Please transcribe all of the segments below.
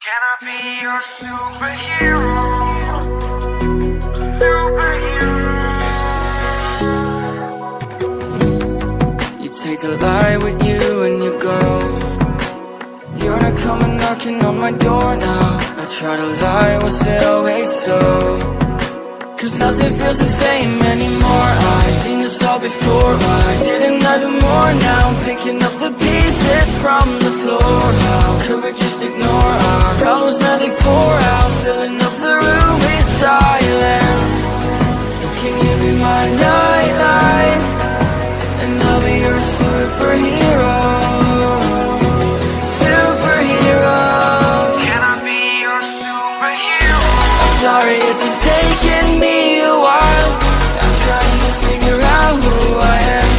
Can I be your superhero? Superhero. You take the light with you and you go. You're not coming knocking on my door now. I try to lie, was it always so? Cause nothing feels the same anymore. I've seen this all before. I didn't I do more now? I'm picking up the pieces from the floor. How could we just ignore our problems? Now they pour out, filling up the room with silence. Can you be my nightlight? And I'll be your superhero. Superhero. Can I be your superhero? I'm sorry if it's taking me a while. I'm trying to figure out who I am.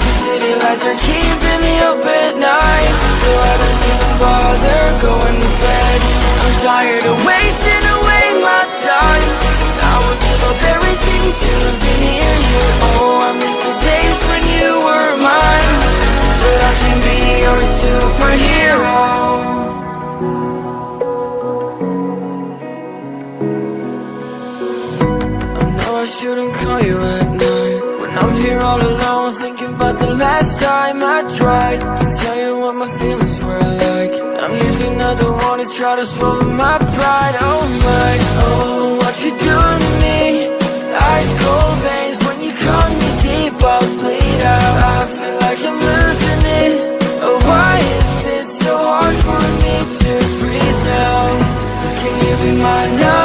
The city lights are keeping me up at night, so I don't even bother going to bed. I'm tired of wasting away my time. I would give up everything to be near you. Oh, I miss the days when you were mine. But I can be your superhero. I shouldn't call you at night when I'm here all alone, thinking about the last time I tried to tell you what my feelings were like. I'm usually not the one to try to swallow my pride. Oh my, oh, what you doing to me? Ice cold veins when you cut me deep, I'll bleed out. I feel like I'm losing it. Oh, why is it so hard for me to breathe now? Can you be my now?